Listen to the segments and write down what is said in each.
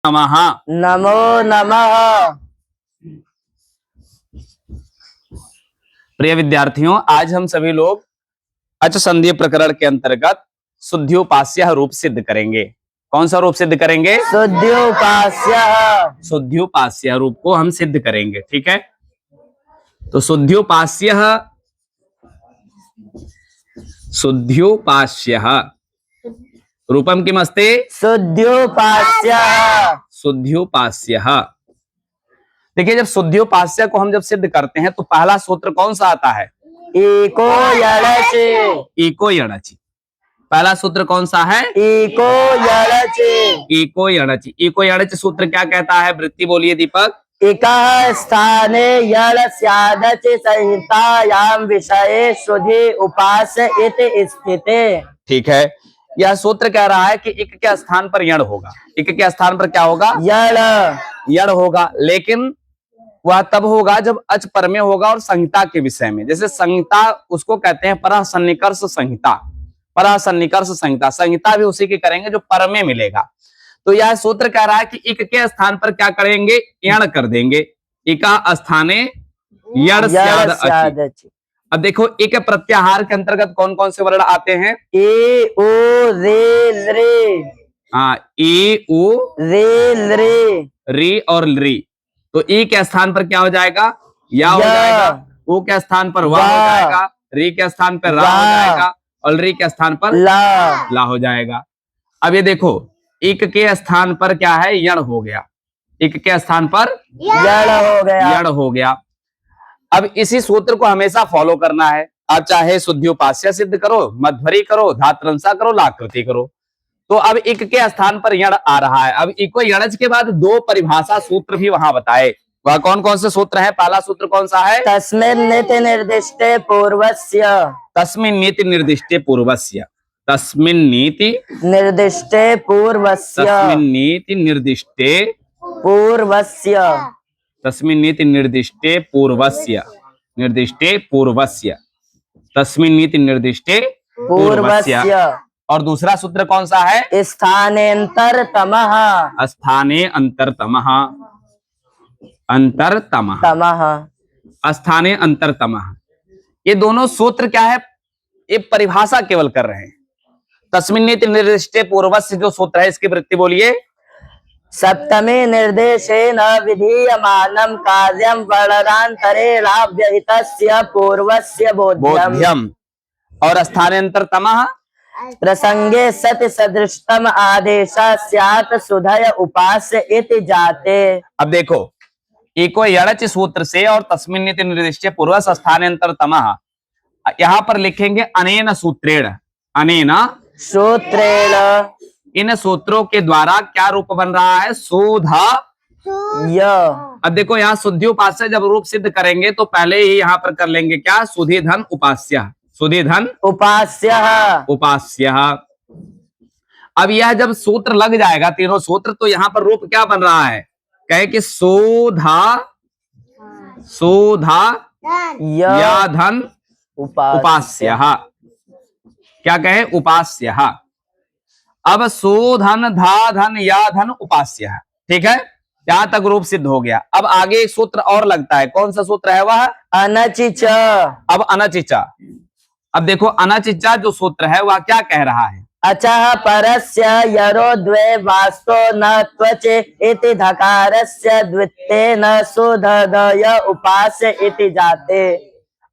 नमः। नमो नमः। प्रिय विद्यार्थियों, आज हम सभी लोग अच संधि प्रकरण के अंतर्गत शुद्ध्युपास्य रूप सिद्ध करेंगे। कौन सा रूप सिद्ध करेंगे? शुद्ध्युपास्य। शुद्ध्युपास्य रूप को हम सिद्ध करेंगे। ठीक है, तो शुद्ध्युपास्य रूपम किम अस्ति? शुद्ध्युपास्य। शुद्ध्युपास्य। देखिए, जब शुद्ध्युपास्य को हम जब सिद्ध करते हैं तो पहला सूत्र कौन सा आता है? एको यणचि। एको यणचि। पहला सूत्र कौन सा है? एको यणचि। एको यणचि। एको यणचि सूत्र क्या कहता है? वृत्ति बोलिए दीपक। इकः स्थाने यण स्यादचि संहितायां विषये शुद्धि उपास्य इति स्थिते। ठीक है, यह सूत्र कह रहा है कि इक के स्थान पर यण होगा। इक के स्थान पर क्या होगा? यण होगा, लेकिन वह तब होगा जब अच पर में होगा और संहिता के विषय में। जैसे संहिता उसको कहते हैं परसन्निकर्ष संहिता। परसन्निकर्ष संहिता, संहिता भी उसी की करेंगे जो पर में मिलेगा। तो यह सूत्र कह रहा है कि इक के स्थान पर क्या करेंगे? यण कर देंगे। इका स्थाने यण स्याद अचि। अब देखो, इक प्रत्याहार के अंतर्गत कौन कौन से वर्ण आते हैं? ए ओ रे रे। हाँ, ए ओ रे री और री। तो ई के स्थान पर क्या हो जाएगा? या हो जाएगा। ओ के स्थान पर वा हो जाएगा। री के स्थान पर रा हो जाएगा और री के स्थान पर ला हो जाएगा। अब ये देखो, इक के स्थान पर क्या है? यण हो गया। इक के स्थान पर यण हो गया। अब इसी सूत्र को हमेशा फॉलो करना है। आप चाहे शुद्ध्युपास्य सिद्ध करो, मध्वरी करो, धातुरंसा करो, लाकृति करो। तो अब इक के स्थान पर यण आ रहा है। अब इको यणज के बाद दो परिभाषा सूत्र भी वहां बताए। वह कौन कौन से सूत्र हैं? पहला सूत्र कौन सा है? तस्मिन् नीति निर्दिष्टे पूर्वस्य। तस्मिन् नीति निर्दिष्टे पूर्वस्य। तस्मिन् नीति निर्दिष्टे पूर्वस्य। तस्मिन् नीति निर्दिष्टे पूर्वस्य। तस्मिन् नीति निर्दिष्टे पूर्वस्य। निर्दिष्टे पूर्वस्य। तस्मिन् नीति निर्दिष्टे पूर्वस्य। और दूसरा सूत्र कौन सा है? स्थानेऽन्तरतमः। स्थाने अंतरतमः। अंतरतमः। स्थाने अंतरतमः। ये दोनों सूत्र क्या है? ये परिभाषा केवल कर रहे हैं। तस्मिन् नीति निर्दिष्टे पूर्वस्य जो सूत्र है, इसकी वृत्ति बोलिए। सप्तमी निर्देशेन विधीयमानं कार्यं वर्णान्तरेणाव्यहितस्य पूर्वस्य बोध्यम्। और स्थानान्तरतमः प्रसंगे सति सदृशतम आदेशः स्यात् शुद्धय उपास्य इति जाते। अब देखो, एको यणच सूत्र से और तस्मिन् नीति निर्दिष्टे पूर्वस्य स्थानान्तरतमः, यहाँ पर लिखेंगे अनेन सूत्रेण। अनेन सूत्रेण। इन सूत्रों के द्वारा क्या रूप बन रहा है? शोधा। अब देखो, यहाँ शुद्ध्युपास्य जब रूप सिद्ध करेंगे तो पहले ही यहाँ पर कर लेंगे क्या? सुधी धन उपास्य। सुधी धन उपास्य। अब यह जब सूत्र लग जाएगा, तीनों सूत्र, तो यहाँ पर रूप क्या बन रहा है? कहे कि शोधा या धन उपास्य। क्या कहे? उपास्य। अब शोधन धा धन या धन उपास्य। ठीक है, यहां तक रूप सिद्ध हो गया। अब आगे एक सूत्र और लगता है। कौन सा सूत्र है वह? अनचिच। अब अनचिचा। अब देखो, अनचिचा जो सूत्र है वह क्या कह रहा है? अचः परस्य यरो द्वे वास्तो न त्वचे इति धकारस्य द्वित्वेन सुधदय उपास्य इति जाते।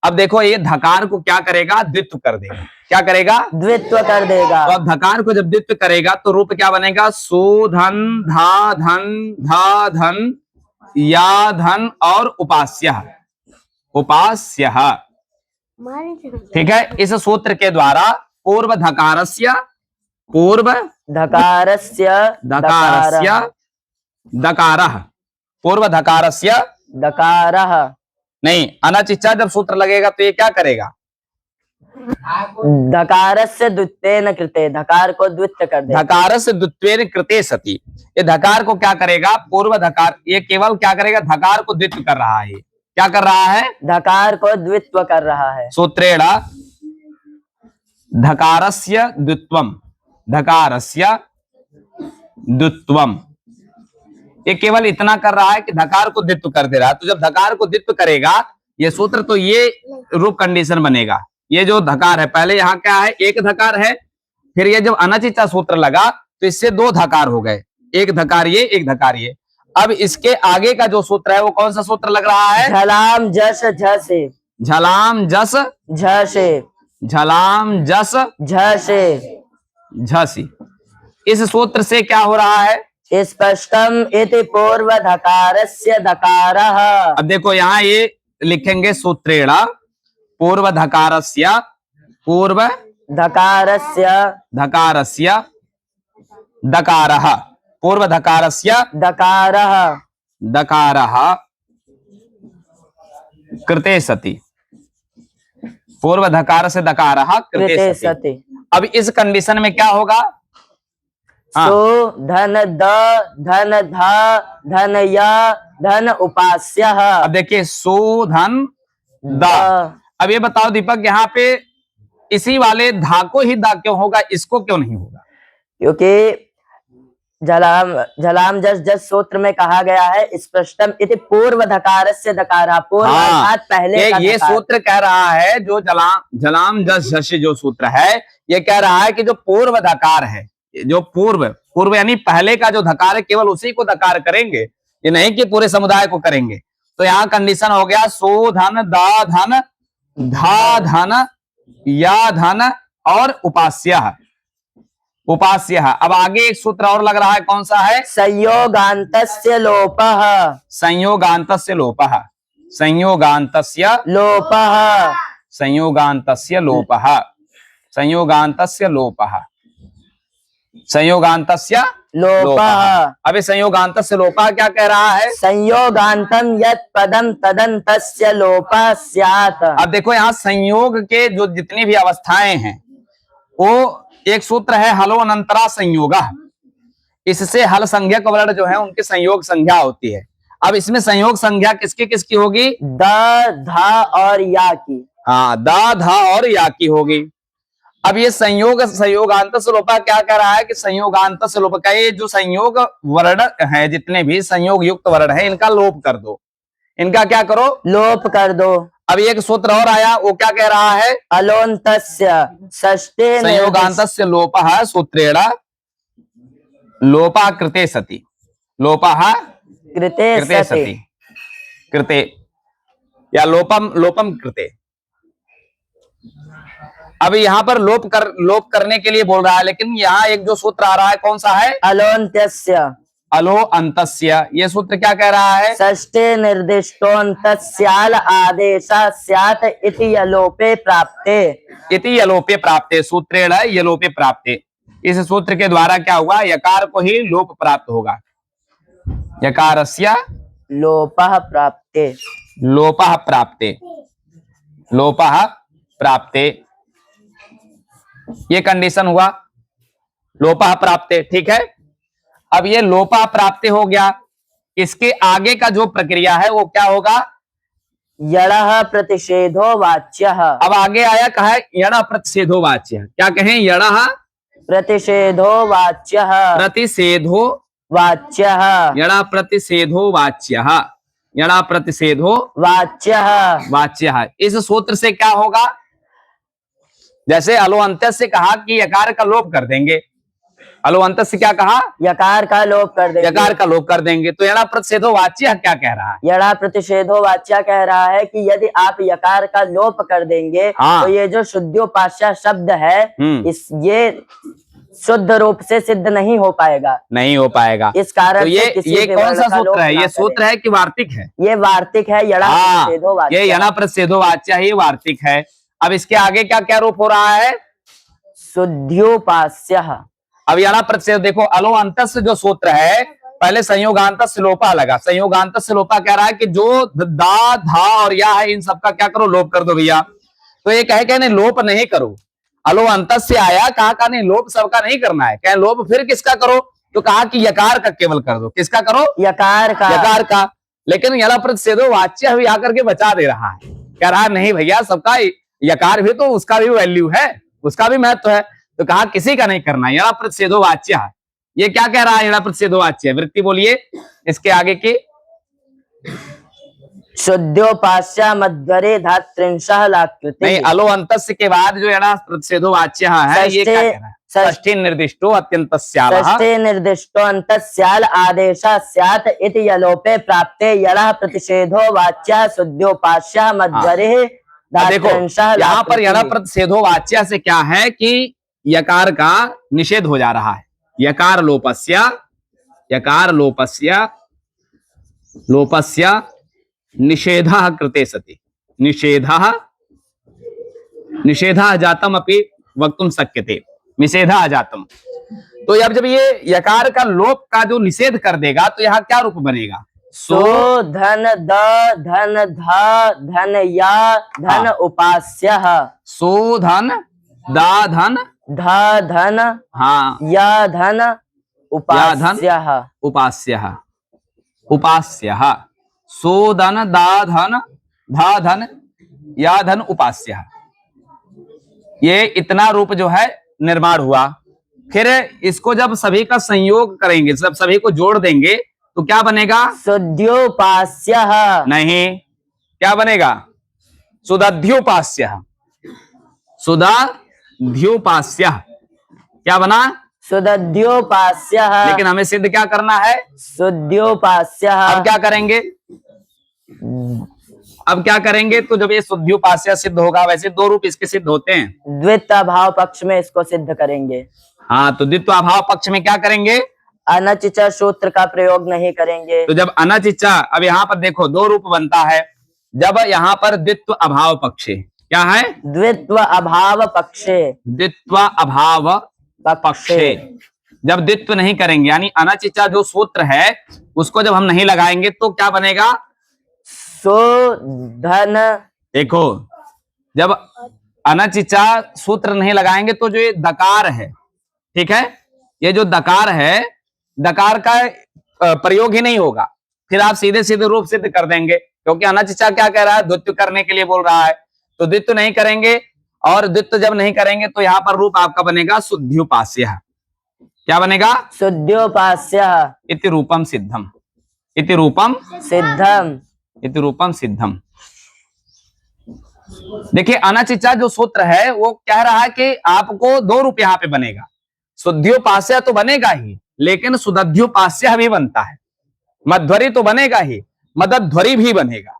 अब देखो, ये धकार को क्या करेगा? द्वित्व कर देगा। क्या करेगा? द्वित्व कर देगा। तो अब धकार को जब द्वित्व करेगा तो रूप क्या बनेगा? सोधन धा धन या धन और उपास्य। उपास्य। ठीक है, इस सूत्र के द्वारा पूर्व धकारस्य दकारः पूर्व धकारस्य दकारः नहीं, अनचिचा जब सूत्र लगेगा तो ये क्या करेगा? धकारस्य द्वित्वेन कृते। धकार को द्वित्व कर देगा। धकारस्य द्वित्वेन कृते सति। ये धकार को क्या करेगा? पूर्व धकार। ये केवल क्या करेगा? धकार को द्वित्व कर रहा है। क्या कर रहा है? धकार को द्वित्व कर रहा है। सूत्रेण धकारस्य द्वित्वम। धकारस्य द्वित्वम। ये केवल इतना कर रहा है कि धकार को द्वित्व कर दे रहा है। तो जब धकार को द्वित्व करेगा ये सूत्र, तो ये रूप कंडीशन बनेगा। ये जो धकार है, पहले यहाँ क्या है, एक धकार है, फिर ये जब अनचिचा सूत्र लगा तो इससे दो धकार हो गए, एक धकार ये, एक धकार ये। अब इसके आगे का जो सूत्र है वो कौन सा सूत्र लग रहा है? झलाम जस झ से, झलाम जस झ से, झलाम जस झ से, झसी। इस सूत्र से क्या हो रहा है? स्पष्टम इति पूर्व धकारस्य धकारः। अब देखो यहाँ ये लिखेंगे सूत्रेण पूर्व धकारस्य, पूर्व धकारस्य धकारस्य दकारः, पूर्व धकारस्य धकारः दकारः कृते सति, पूर्व धकार से दकारः कृते कृते सति। सति। अब इस कंडीशन में क्या होगा? हाँ। सो धन द धन ध धन य धन उपास्यः। अब देखिए सो धन द। अब ये बताओ दीपक, यहाँ पे इसी वाले धा को ही दा क्यों होगा, इसको क्यों नहीं होगा? क्योंकि झलाम जस जस सूत्र में कहा गया है स्पष्टम इति पूर्व धकारस्य धकारः। पूर्व अर्थात पहले का ये धकार। सूत्र कह रहा है, जो झलाम जस झस जो सूत्र है ये कह रहा है कि जो पूर्व धकार है, जो पूर्व यानी पहले का जो धकार है, केवल उसी को धकार करेंगे, ये नहीं कि पूरे समुदाय को करेंगे। तो यहाँ कंडीशन हो गया सो धन दा धन धा धन या धन और उपास्य। अब आगे एक सूत्र और लग रहा है, कौन सा है? संयोगान्तस्य लोपः। संयोगान्तस्य लोपः, संयोगान्तस्य लोपः, संयोगान्तस्य लोपः, संयोगान्तस्य लोपः, संयोगान्तस्य लोपः। अबे संयोगान्तस्य लोपः क्या कह रहा है? संयोगान्तम यत् पदम तदन्तस्य लोपः स्यात्। अब देखो यहाँ संयोग के जो जितनी भी अवस्थाएं हैं, वो एक सूत्र है हलो अनंतरा संयोग, इससे हल संज्ञक वर्ण जो है उनकी संयोग संज्ञा होती है। अब इसमें संयोग संज्ञा किसकी किसकी होगी? द धा और या की। हाँ, दा धा और या की होगी। अब ये संयोगांत लोपा क्या कह रहा है कि संयोगांत लोप का ये जो संयोग वर्ण है, जितने भी संयोग युक्त वर्ण है, इनका लोप कर दो, इनका क्या करो? लोप कर दो। अब एक सूत्र और आया, वो क्या कह रहा है? अलोन्तस्य षष्ठे संयोगान्तस्य लोपः सूत्रेण लोपः कृते सति, लोपः कृते सति, कृते या लोपम कृते। अब यहाँ पर लोप करने के लिए बोल रहा है, लेकिन यहाँ एक जो सूत्र आ रहा है कौन सा है? अलोन्त्यस्य, अलो अंतस्य। ये सूत्र क्या कह रहा है? षष्ठे निर्दिष्टोऽन्तस्याल आदेशः स्यात् इति यलोपे प्राप्ते। इति यलोपे प्राप्ते सूत्रेण यलोपे प्राप्ते। इस सूत्र के द्वारा क्या हुआ? यकार को ही लोप प्राप्त होगा। यकारस्य लोपः प्राप्ते, लोपः प्राप्ते, लोपः प्राप्ते, ये कंडीशन हुआ लोपः प्राप्ते। ठीक है, अब ये लोपः प्राप्ते हो गया, इसके आगे का जो प्रक्रिया है वो क्या होगा? यणः प्रतिषेधो वाच्यः। अब आगे आया, कहा है यण प्रतिषेधो वाच्य। क्या कहें? यणः प्रतिषेधो वाच्यः, प्रतिषेधो वाच्यः, यण प्रतिषेधो वाच्यः, यण प्रतिषेधो वाच्यः, वाच्यः। इस सूत्र से क्या होगा? जैसे अलो अंत्य से कहा कि यकार का लोप कर देंगे, अलो अंत्य से क्या कहा? यकार का लोप कर देंगे, यकार का लोप कर देंगे। तो यणा प्रतिषेधो वाच्य क्या कह रहा है? यणा प्रतिषेधो वाच्य कह रहा है कि यदि आप यकार का लोप कर देंगे तो ये जो शुद्धोपास्य शब्द है ये शुद्ध रूप से सिद्ध नहीं हो पाएगा, नहीं हो पाएगा। इस कारण तो ये कौन सा सूत्र है? ये सूत्र है कि वार्तिक है? ये वार्तिक है। यणा प्रतिषेधो वाच्य, ये यणा प्रतिषेधो वाच्य ही वार्तिक है। अब इसके आगे क्या क्या रूप हो रहा है? शुद्धोपास्य। अब यणा प्रतिषेध देखो, अलो अंतस्य जो सूत्र है, पहले संयोगांतस्य लोपा लगा। संयोगांतस्य लोपा कह रहा है कि जो दा धा और या है, इन सबका क्या करो? लोप कर दो भैया। तो ये कहे कहने लोप नहीं करो, अलो अंतस्य आया, कहा नहीं लोप सबका नहीं करना है। कहे लोप फिर किसका करो? तो कहा कि यकार का केवल कर दो। किसका करो? यकार का, यकार का। लेकिन यणा प्रतिषेधो वाच्य भी आकर के बचा दे रहा है, कह रहा नहीं भैया, सबका यकार भी तो उसका भी वैल्यू है, उसका भी महत्व है। तो कहा किसी का नहीं करना, यणा प्रतिषेधो वाच्य। ये क्या कह रहा है? यण प्रतिषेधवाच्य वृत्ति बोलिए इसके आगे की। शुद्ध्योपास्य मध्वरे धात्रिंशः लाकृति। नहीं, अलो अंतस्य के बाद जो यण प्रतिषेधवाच्य है ये क्या कह रहा है? षष्ठी निर्दिष्टो अत्यंतस्यालः। षष्ठी निर्दिष्टो अंतस्याल आदेशः स्यात् इति यलोपे प्राप्ते यणः प्रतिषेधो वाच्यः शुद्ध्योपास्य मध्वरे देखो यहाँ पर यण प्रतिषेधो वाच्य से क्या है कि यकार का निषेध हो जा रहा है। यकार लोपस्य निषेधः कृते सति निषेधः जातम अपि वक्तुम शक्यते। निषेधः जातम, तो अब जब ये यकार का लोप का जो निषेध कर देगा तो यहाँ क्या रूप बनेगा? सो धन द धन ध धन या धन उपास्यः। सो धन दा धन ध धन हाँ या धन उपास्यः। उपास्यः सो धन दा धन धा धन या धन उपास्यः। ये इतना रूप जो है निर्माण हुआ। फिर इसको जब सभी का संयोग करेंगे, जब सभी को जोड़ देंगे तो क्या बनेगा? शुद्ध्योपास्यः। नहीं, क्या बनेगा? सुदध्योपास्यः। सुदध्योपास्यः क्या बना? सुदध्योपास्यः। लेकिन हमें सिद्ध क्या करना है? शुद्ध्योपास्यः। अब क्या करेंगे? तो जब ये शुद्ध्योपास्य सिद्ध होगा, वैसे दो रूप इसके सिद्ध होते हैं। द्वित्वाभाव पक्ष में इसको सिद्ध करेंगे। हाँ, तो द्वित्वाभाव पक्ष में क्या करेंगे? अनचिचा सूत्र का प्रयोग नहीं करेंगे। तो जब अनचिचा, अब यहाँ पर देखो दो रूप बनता है। जब यहाँ पर द्वित्व अभाव पक्षे क्या है? द्वित्व अभाव पक्षे। द्वित्व अभाव पक्षे जब द्वित्व नहीं करेंगे, यानी अनचिचा जो सूत्र है उसको जब हम नहीं लगाएंगे तो क्या बनेगा? सो धन। देखो जब अनचिचा सूत्र नहीं लगाएंगे तो जो ये दकार है, ठीक है, ये जो दकार है, दकार का प्रयोग ही नहीं होगा। फिर आप सीधे सीधे रूप सिद्ध कर देंगे, क्योंकि अनचिचा क्या कह रहा है? द्वित्व करने के लिए बोल रहा है। तो द्वित्व नहीं करेंगे, और द्वित्व जब नहीं करेंगे तो यहाँ पर रूप आपका बनेगा शुद्ध्योपास्यः। क्या बनेगा? शुद्ध्योपास्यः। इति रूपम सिद्धम। इति रूपम सिद्धम। इति रूपम सिद्धम। देखिए अनचिचा जो सूत्र है वो कह रहा है कि आपको दो रूप यहाँ पे बनेगा। शुद्ध्योपास्य तो बनेगा ही, लेकिन सुदध्योपास्य भी बनता है। मध्वरी तो बनेगा ही, मदध्वरी भी बनेगा।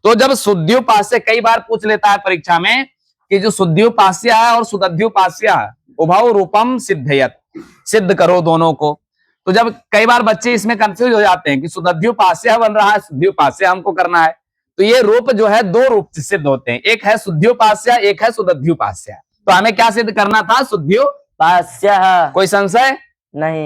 तो जब शुद्ध्योपास्य, कई बार पूछ लेता है परीक्षा में कि जो शुद्ध्योपास्य है और सुदध्योपास्य है उभौ रूपम सिद्धयत, सिद्ध करो दोनों को। तो जब कई बार बच्चे इसमें कंफ्यूज हो जाते हैं कि सुदध्योपास्य बन रहा है, शुद्ध्योपास्य हमको करना है, तो ये रूप जो है दो रूप सिद्ध होते हैं, एक है शुद्ध्योपास्य, एक है सुदध्योपास्य। तो हमें क्या सिद्ध करना था? शुद्ध्योपास्य। कोई संशय? नहीं।